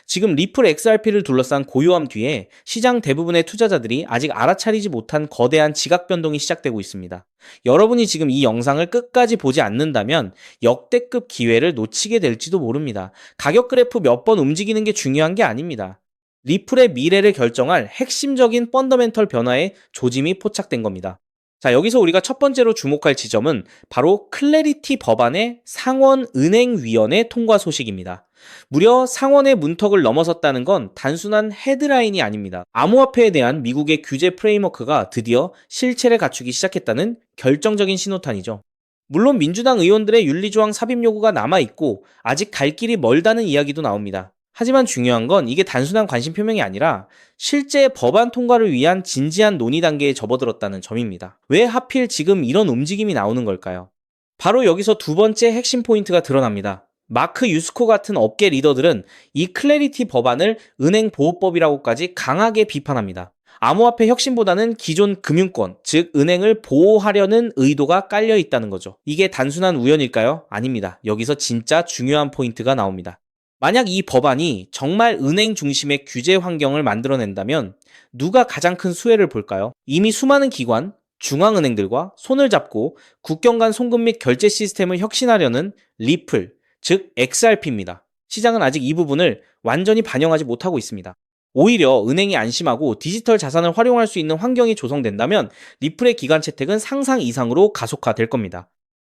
지금 리플 XRP를 둘러싼 고요함 뒤에 시장 대부분의 투자자들이 아직 알아차리지 못한 거대한 지각 변동이 시작되고 있습니다. 여러분이 지금 이 영상을 끝까지 보지 않는다면 역대급 기회를 놓치게 될지도 모릅니다. 가격 그래프 몇 번 움직이는 게 중요한 게 아닙니다. 리플의 미래를 결정할 핵심적인 펀더멘털 변화의 조짐이 포착된 겁니다. 자, 여기서 우리가 첫 번째로 주목할 지점은 바로 클래리티 법안의 상원은행위원회 통과 소식입니다. 무려 상원의 문턱을 넘어섰다는 건 단순한 헤드라인이 아닙니다. 암호화폐에 대한 미국의 규제 프레임워크가 드디어 실체를 갖추기 시작했다는 결정적인 신호탄이죠. 물론 민주당 의원들의 윤리조항 삽입 요구가 남아있고 아직 갈 길이 멀다는 이야기도 나옵니다. 하지만 중요한 건 이게 단순한 관심 표명이 아니라 실제 법안 통과를 위한 진지한 논의 단계에 접어들었다는 점입니다. 왜 하필 지금 이런 움직임이 나오는 걸까요? 바로 여기서 두 번째 핵심 포인트가 드러납니다. 마크 유스코 같은 업계 리더들은 이 클래리티 법안을 은행보호법이라고까지 강하게 비판합니다. 암호화폐 혁신보다는 기존 금융권, 즉 은행을 보호하려는 의도가 깔려 있다는 거죠. 이게 단순한 우연일까요? 아닙니다. 여기서 진짜 중요한 포인트가 나옵니다. 만약 이 법안이 정말 은행 중심의 규제 환경을 만들어낸다면 누가 가장 큰 수혜를 볼까요? 이미 수많은 기관, 중앙은행들과 손을 잡고 국경 간 송금 및 결제 시스템을 혁신하려는 리플, 즉 XRP입니다. 시장은 아직 이 부분을 완전히 반영하지 못하고 있습니다. 오히려 은행이 안심하고 디지털 자산을 활용할 수 있는 환경이 조성된다면 리플의 기관 채택은 상상 이상으로 가속화될 겁니다.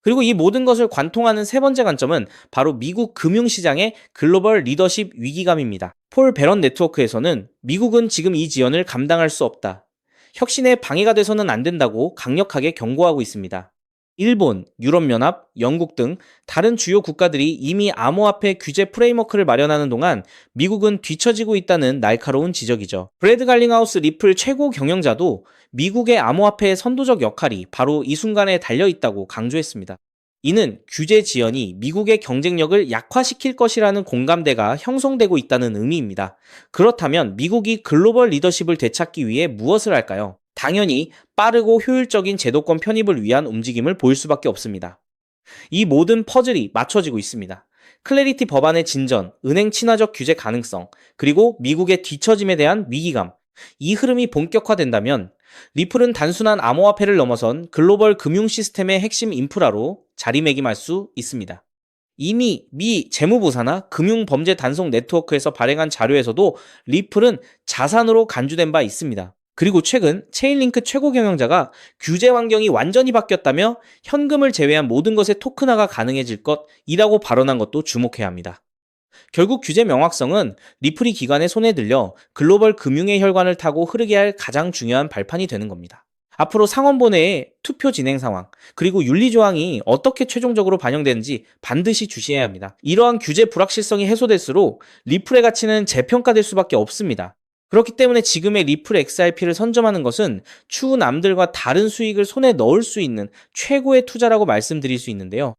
그리고 이 모든 것을 관통하는 세 번째 관점은 바로 미국 금융시장의 글로벌 리더십 위기감입니다. 폴 베런 네트워크에서는 미국은 지금 이 지연을 감당할 수 없다. 혁신에 방해가 돼서는 안 된다고 강력하게 경고하고 있습니다. 일본, 유럽연합, 영국 등 다른 주요 국가들이 이미 암호화폐 규제 프레임워크를 마련하는 동안 미국은 뒤처지고 있다는 날카로운 지적이죠. 브래드 갈링하우스 리플 최고 경영자도 미국의 암호화폐의 선도적 역할이 바로 이 순간에 달려있다고 강조했습니다. 이는 규제 지연이 미국의 경쟁력을 약화시킬 것이라는 공감대가 형성되고 있다는 의미입니다. 그렇다면 미국이 글로벌 리더십을 되찾기 위해 무엇을 할까요? 당연히 빠르고 효율적인 제도권 편입을 위한 움직임을 보일 수밖에 없습니다. 이 모든 퍼즐이 맞춰지고 있습니다. 클래리티 법안의 진전, 은행 친화적 규제 가능성, 그리고 미국의 뒤처짐에 대한 위기감, 이 흐름이 본격화된다면 리플은 단순한 암호화폐를 넘어선 글로벌 금융 시스템의 핵심 인프라로 자리매김할 수 있습니다. 이미 미 재무부사나 금융범죄 단속 네트워크에서 발행한 자료에서도 리플은 자산으로 간주된 바 있습니다. 그리고 최근 체인링크 최고 경영자가 규제 환경이 완전히 바뀌었다며 현금을 제외한 모든 것의 토큰화가 가능해질 것이라고 발언한 것도 주목해야 합니다. 결국 규제 명확성은 리플이 기관의 손에 들려 글로벌 금융의 혈관을 타고 흐르게 할 가장 중요한 발판이 되는 겁니다. 앞으로 상원본회의 투표 진행 상황, 그리고 윤리조항이 어떻게 최종적으로 반영되는지 반드시 주시해야 합니다. 이러한 규제 불확실성이 해소될수록 리플의 가치는 재평가될 수밖에 없습니다. 그렇기 때문에 지금의 리플 XRP를 선점하는 것은 추후 남들과 다른 수익을 손에 넣을 수 있는 최고의 투자라고 말씀드릴 수 있는데요.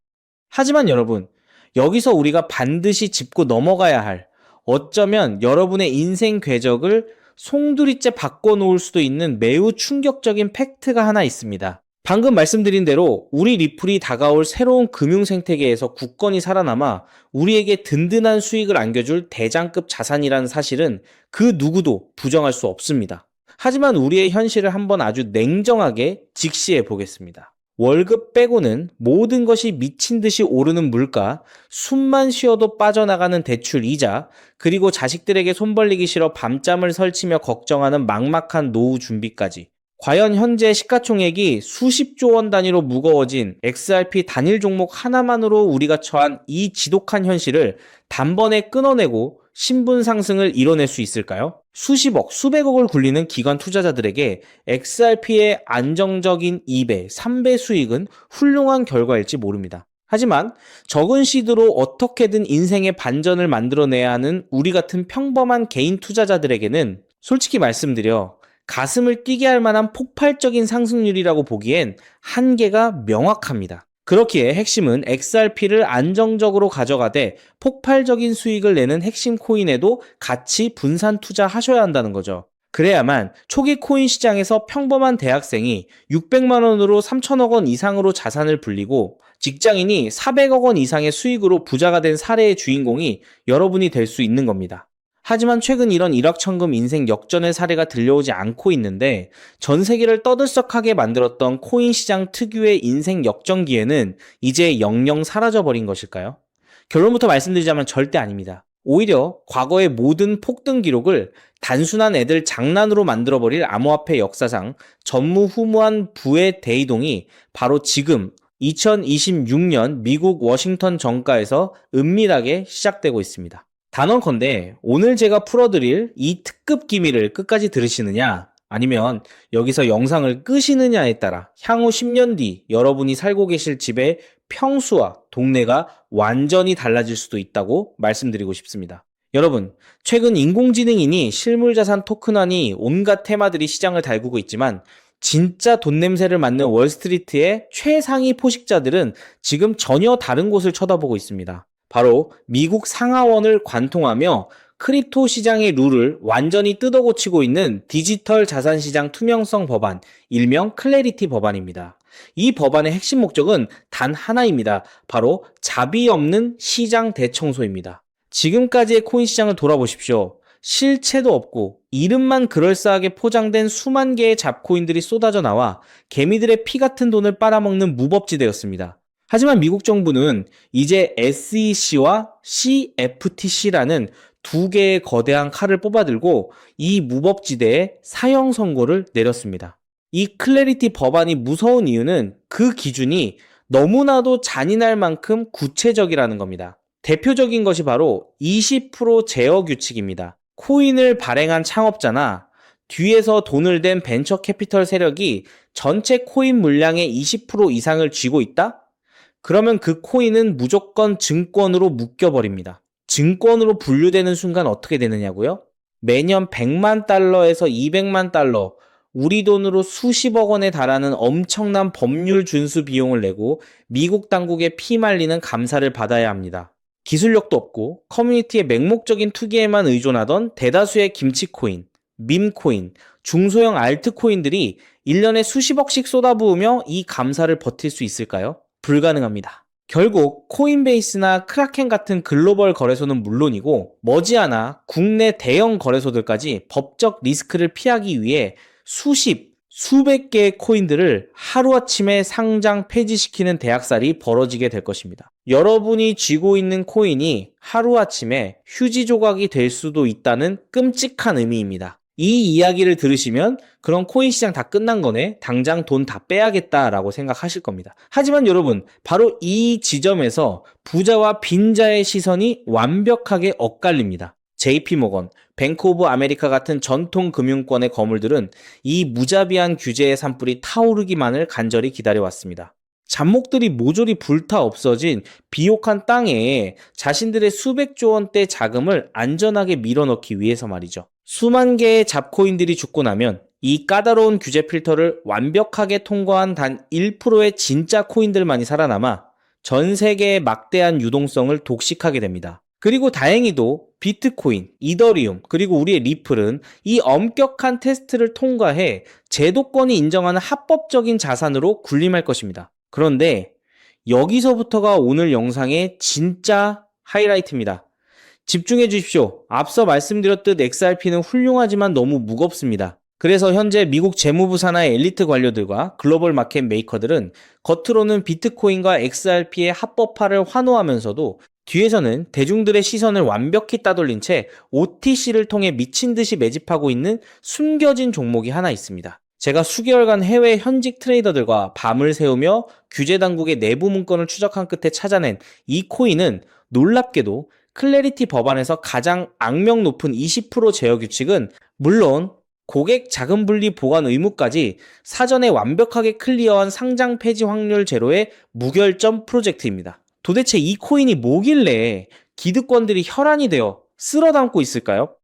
하지만 여러분, 여기서 우리가 반드시 짚고 넘어가야 할, 어쩌면 여러분의 인생 궤적을 송두리째 바꿔놓을 수도 있는 매우 충격적인 팩트가 하나 있습니다. 방금 말씀드린 대로 우리 리플이 다가올 새로운 금융 생태계에서 굳건히 살아남아 우리에게 든든한 수익을 안겨줄 대장급 자산이라는 사실은 그 누구도 부정할 수 없습니다. 하지만 우리의 현실을 한번 아주 냉정하게 직시해 보겠습니다. 월급 빼고는 모든 것이 미친 듯이 오르는 물가, 숨만 쉬어도 빠져나가는 대출 이자, 그리고 자식들에게 손 벌리기 싫어 밤잠을 설치며 걱정하는 막막한 노후 준비까지. 과연 현재 시가총액이 수십조 원 단위로 무거워진 XRP 단일 종목 하나만으로 우리가 처한 이 지독한 현실을 단번에 끊어내고 신분 상승을 이뤄낼 수 있을까요? 수십억, 수백억을 굴리는 기관 투자자들에게 XRP의 안정적인 2배, 3배 수익은 훌륭한 결과일지 모릅니다. 하지만 적은 시드로 어떻게든 인생의 반전을 만들어내야 하는 우리 같은 평범한 개인 투자자들에게는 솔직히 말씀드려 가슴을 뛰게 할 만한 폭발적인 상승률이라고 보기엔 한계가 명확합니다. 그렇기에 핵심은 XRP를 안정적으로 가져가되 폭발적인 수익을 내는 핵심 코인에도 같이 분산 투자하셔야 한다는 거죠. 그래야만 초기 코인 시장에서 평범한 대학생이 600만 원으로 3천억 원 이상으로 자산을 불리고 직장인이 400억 원 이상의 수익으로 부자가 된 사례의 주인공이 여러분이 될 수 있는 겁니다. 하지만 최근 이런 일확천금 인생 역전의 사례가 들려오지 않고 있는데 전 세계를 떠들썩하게 만들었던 코인 시장 특유의 인생 역전기회는 이제 영영 사라져버린 것일까요? 결론부터 말씀드리자면 절대 아닙니다. 오히려 과거의 모든 폭등 기록을 단순한 애들 장난으로 만들어버릴 암호화폐 역사상 전무후무한 부의 대이동이 바로 지금 2026년 미국 워싱턴 정가에서 은밀하게 시작되고 있습니다. 단언컨대 오늘 제가 풀어드릴 이 특급 기밀을 끝까지 들으시느냐 아니면 여기서 영상을 끄시느냐에 따라 향후 10년 뒤 여러분이 살고 계실 집의 평수와 동네가 완전히 달라질 수도 있다고 말씀드리고 싶습니다. 여러분, 최근 인공지능이니 실물자산 토큰화니 온갖 테마들이 시장을 달구고 있지만 진짜 돈 냄새를 맡는 월스트리트의 최상위 포식자들은 지금 전혀 다른 곳을 쳐다보고 있습니다. 바로 미국 상하원을 관통하며 크립토 시장의 룰을 완전히 뜯어고치고 있는 디지털 자산 시장 투명성 법안, 일명 클래리티 법안입니다. 이 법안의 핵심 목적은 단 하나입니다. 바로 자비 없는 시장 대청소입니다. 지금까지의 코인 시장을 돌아보십시오. 실체도 없고 이름만 그럴싸하게 포장된 수만 개의 잡코인들이 쏟아져 나와 개미들의 피 같은 돈을 빨아먹는 무법지대였습니다. 하지만 미국 정부는 이제 SEC와 CFTC라는 두 개의 거대한 칼을 뽑아들고 이 무법지대에 사형 선고를 내렸습니다. 이 클래리티 법안이 무서운 이유는 그 기준이 너무나도 잔인할 만큼 구체적이라는 겁니다. 대표적인 것이 바로 20% 제어 규칙입니다. 코인을 발행한 창업자나 뒤에서 돈을 댄 벤처 캐피털 세력이 전체 코인 물량의 20% 이상을 쥐고 있다? 그러면 그 코인은 무조건 증권으로 묶여버립니다. 증권으로 분류되는 순간 어떻게 되느냐고요? 매년 100만 달러에서 200만 달러, 우리 돈으로 수십억 원에 달하는 엄청난 법률 준수 비용을 내고 미국 당국에 피말리는 감사를 받아야 합니다. 기술력도 없고 커뮤니티의 맹목적인 투기에만 의존하던 대다수의 김치코인, 밈코인, 중소형 알트코인들이 1년에 수십억씩 쏟아부으며 이 감사를 버틸 수 있을까요? 불가능합니다. 결국 코인베이스나 크라켄 같은 글로벌 거래소는 물론이고 머지않아 국내 대형 거래소들까지 법적 리스크를 피하기 위해 수백 개의 코인들을 하루아침에 상장 폐지시키는 대학살이 벌어지게 될 것입니다. 여러분이 쥐고 있는 코인이 하루아침에 휴지 조각이 될 수도 있다는 끔찍한 의미입니다. 이 이야기를 들으시면 그런 코인 시장 다 끝난 거네, 당장 돈 다 빼야겠다라고 생각하실 겁니다. 하지만 여러분, 바로 이 지점에서 부자와 빈자의 시선이 완벽하게 엇갈립니다. JP모건, 뱅크 오브 아메리카 같은 전통 금융권의 거물들은 이 무자비한 규제의 산불이 타오르기만을 간절히 기다려왔습니다. 잡목들이 모조리 불타 없어진 비옥한 땅에 자신들의 수백조 원대 자금을 안전하게 밀어넣기 위해서 말이죠. 수만 개의 잡코인들이 죽고 나면 이 까다로운 규제 필터를 완벽하게 통과한 단 1%의 진짜 코인들만이 살아남아 전 세계의 막대한 유동성을 독식하게 됩니다. 그리고 다행히도 비트코인, 이더리움, 그리고 우리의 리플은 이 엄격한 테스트를 통과해 제도권이 인정하는 합법적인 자산으로 군림할 것입니다. 그런데 여기서부터가 오늘 영상의 진짜 하이라이트입니다. 집중해 주십시오. 앞서 말씀드렸듯 XRP는 훌륭하지만 너무 무겁습니다. 그래서 현재 미국 재무부 산하의 엘리트 관료들과 글로벌 마켓 메이커들은 겉으로는 비트코인과 XRP의 합법화를 환호하면서도 뒤에서는 대중들의 시선을 완벽히 따돌린 채 OTC를 통해 미친 듯이 매집하고 있는 숨겨진 종목이 하나 있습니다. 제가 수개월간 해외 현직 트레이더들과 밤을 새우며 규제 당국의 내부 문건을 추적한 끝에 찾아낸 이 코인은 놀랍게도 클래리티 법안에서 가장 악명 높은 20% 제어 규칙은 물론 고객 자금 분리 보관 의무까지 사전에 완벽하게 클리어한 상장 폐지 확률 제로의 무결점 프로젝트입니다. 도대체 이 코인이 뭐길래 기득권들이 혈안이 되어 쓸어 담고 있을까요?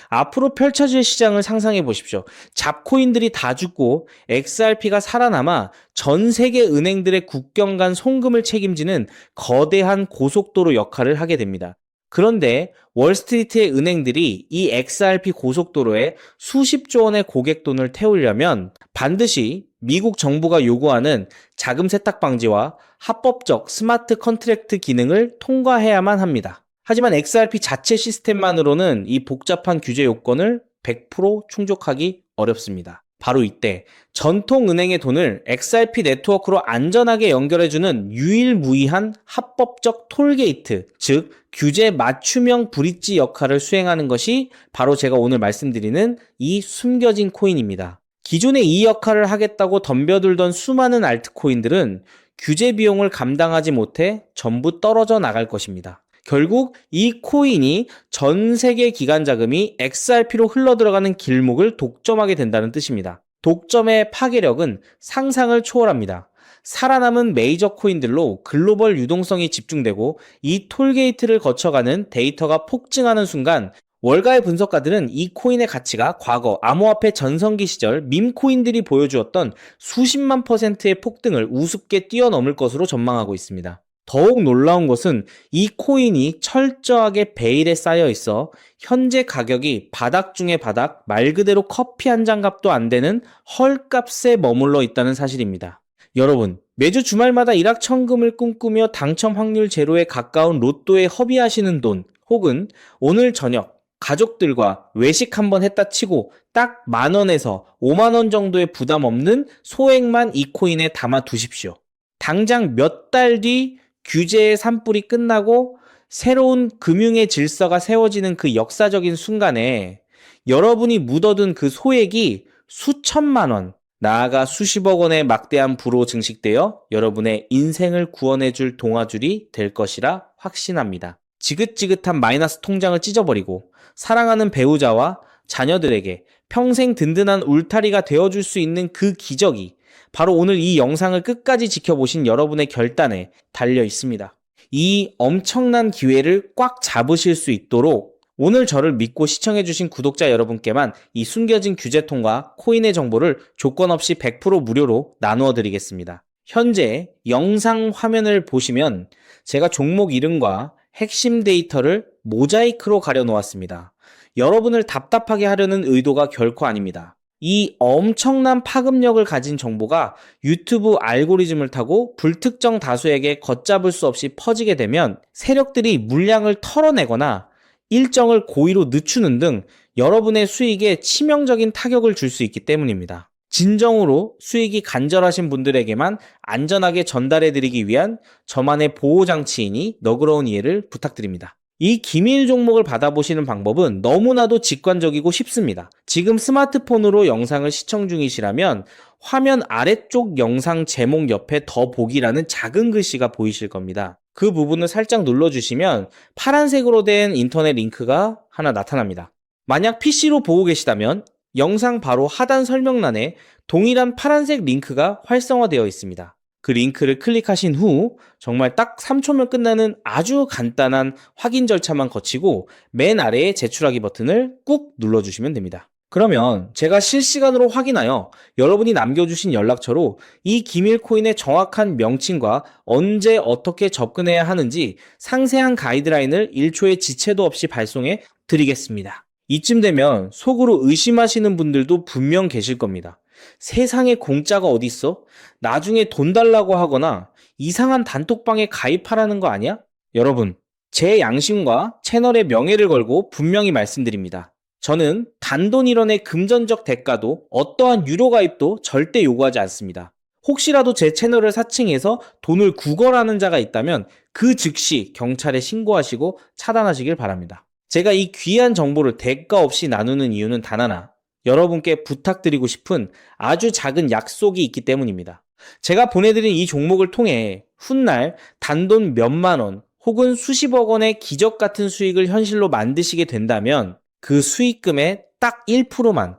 앞으로 펼쳐질 시장을 상상해 보십시오. 잡코인들이 다 죽고 XRP가 살아남아 전 세계 은행들의 국경 간 송금을 책임지는 거대한 고속도로 역할을 하게 됩니다. 그런데 월스트리트의 은행들이 이 XRP 고속도로에 수십조 원의 고객 돈을 태우려면 반드시 미국 정부가 요구하는 자금 세탁 방지와 합법적 스마트 컨트랙트 기능을 통과해야만 합니다. 하지만 XRP 자체 시스템만으로는 이 복잡한 규제 요건을 100% 충족하기 어렵습니다. 바로 이때 전통은행의 돈을 XRP 네트워크로 안전하게 연결해주는 유일무이한 합법적 톨게이트, 즉 규제 맞춤형 브릿지 역할을 수행하는 것이 바로 제가 오늘 말씀드리는 이 숨겨진 코인입니다. 기존에 이 역할을 하겠다고 덤벼들던 수많은 알트코인들은 규제 비용을 감당하지 못해 전부 떨어져 나갈 것입니다. 결국 이 코인이 전 세계 기관 자금이 XRP로 흘러들어가는 길목을 독점하게 된다는 뜻입니다. 독점의 파괴력은 상상을 초월합니다. 살아남은 메이저 코인들로 글로벌 유동성이 집중되고 이 톨게이트를 거쳐가는 데이터가 폭증하는 순간 월가의 분석가들은 이 코인의 가치가 과거 암호화폐 전성기 시절 밈코인들이 보여주었던 수십만 %의 폭등을 우습게 뛰어넘을 것으로 전망하고 있습니다. 더욱 놀라운 것은 이 코인이 철저하게 베일에 쌓여 있어 현재 가격이 바닥 중의 바닥, 말 그대로 커피 한 잔 값도 안 되는 헐값에 머물러 있다는 사실입니다. 여러분, 매주 주말마다 일확천금을 꿈꾸며 당첨 확률 제로에 가까운 로또에 허비하시는 돈, 혹은 오늘 저녁 가족들과 외식 한번 했다 치고 딱 10,000원에서 50,000원 정도의 부담 없는 소액만 이 코인에 담아 두십시오. 당장 몇 달 뒤 규제의 산불이 끝나고 새로운 금융의 질서가 세워지는 그 역사적인 순간에 여러분이 묻어둔 그 소액이 수천만 원, 나아가 수십억 원의 막대한 부로 증식되어 여러분의 인생을 구원해줄 동아줄이 될 것이라 확신합니다. 지긋지긋한 마이너스 통장을 찢어버리고 사랑하는 배우자와 자녀들에게 평생 든든한 울타리가 되어줄 수 있는 그 기적이 바로 오늘 이 영상을 끝까지 지켜보신 여러분의 결단에 달려 있습니다. 이 엄청난 기회를 꽉 잡으실 수 있도록 오늘 저를 믿고 시청해주신 구독자 여러분께만 이 숨겨진 규제통과 코인의 정보를 조건 없이 100% 무료로 나누어 드리겠습니다. 현재 영상 화면을 보시면 제가 종목 이름과 핵심 데이터를 모자이크로 가려 놓았습니다. 여러분을 답답하게 하려는 의도가 결코 아닙니다. 이 엄청난 파급력을 가진 정보가 유튜브 알고리즘을 타고 불특정 다수에게 걷잡을 수 없이 퍼지게 되면 세력들이 물량을 털어내거나 일정을 고의로 늦추는 등 여러분의 수익에 치명적인 타격을 줄 수 있기 때문입니다. 진정으로 수익이 간절하신 분들에게만 안전하게 전달해드리기 위한 저만의 보호장치이니 너그러운 이해를 부탁드립니다. 이 기밀 종목을 받아보시는 방법은 너무나도 직관적이고 쉽습니다. 지금 스마트폰으로 영상을 시청 중이시라면 화면 아래쪽 영상 제목 옆에 더 보기라는 작은 글씨가 보이실 겁니다. 그 부분을 살짝 눌러주시면 파란색으로 된 인터넷 링크가 하나 나타납니다. 만약 PC로 보고 계시다면 영상 바로 하단 설명란에 동일한 파란색 링크가 활성화되어 있습니다. 그 링크를 클릭하신 후 정말 딱 3초면 끝나는 아주 간단한 확인 절차만 거치고 맨 아래에 제출하기 버튼을 꾹 눌러주시면 됩니다. 그러면 제가 실시간으로 확인하여 여러분이 남겨주신 연락처로 이 기밀 코인의 정확한 명칭과 언제 어떻게 접근해야 하는지 상세한 가이드라인을 1초의 지체도 없이 발송해 드리겠습니다. 이쯤 되면 속으로 의심하시는 분들도 분명 계실 겁니다. 세상에 공짜가 어딨어? 나중에 돈 달라고 하거나 이상한 단톡방에 가입하라는 거 아니야? 여러분, 제 양심과 채널의 명예를 걸고 분명히 말씀드립니다. 저는 단돈 1원의 금전적 대가도 어떠한 유료 가입도 절대 요구하지 않습니다. 혹시라도 제 채널을 사칭해서 돈을 구걸하는 자가 있다면 그 즉시 경찰에 신고하시고 차단하시길 바랍니다. 제가 이 귀한 정보를 대가 없이 나누는 이유는 단 하나, 여러분께 부탁드리고 싶은 아주 작은 약속이 있기 때문입니다. 제가 보내드린 이 종목을 통해 훗날 단돈 몇만 원 혹은 수십억 원의 기적 같은 수익을 현실로 만드시게 된다면 그 수익금의 딱 1%만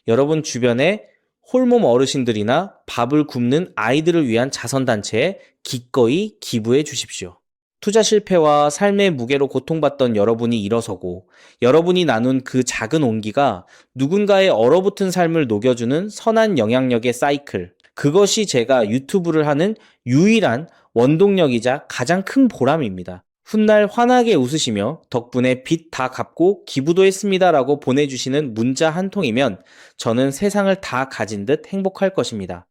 여러분 주변에 홀몸 어르신들이나 밥을 굶는 아이들을 위한 자선단체에 기꺼이 기부해 주십시오. 투자 실패와 삶의 무게로 고통받던 여러분이 일어서고 여러분이 나눈 그 작은 온기가 누군가의 얼어붙은 삶을 녹여주는 선한 영향력의 사이클, 그것이 제가 유튜브를 하는 유일한 원동력이자 가장 큰 보람입니다. 훗날 환하게 웃으시며 덕분에 빚 다 갚고 기부도 했습니다 라고 보내주시는 문자 한 통이면 저는 세상을 다 가진 듯 행복할 것입니다.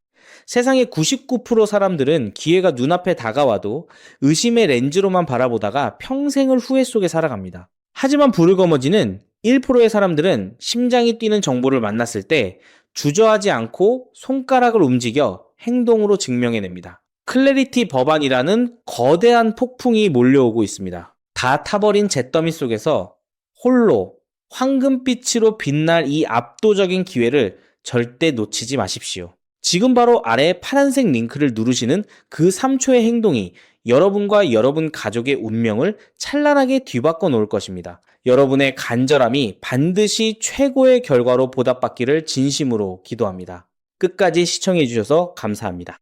세상의 99% 사람들은 기회가 눈앞에 다가와도 의심의 렌즈로만 바라보다가 평생을 후회 속에 살아갑니다. 하지만 부르거머지는 1%의 사람들은 심장이 뛰는 정보를 만났을 때 주저하지 않고 손가락을 움직여 행동으로 증명해냅니다. 클래리티 법안이라는 거대한 폭풍이 몰려오고 있습니다. 다 타버린 잿더미 속에서 홀로 황금빛으로 빛날 이 압도적인 기회를 절대 놓치지 마십시오. 지금 바로 아래 파란색 링크를 누르시는 그 3초의 행동이 여러분과 여러분 가족의 운명을 찬란하게 뒤바꿔 놓을 것입니다. 여러분의 간절함이 반드시 최고의 결과로 보답받기를 진심으로 기도합니다. 끝까지 시청해 주셔서 감사합니다.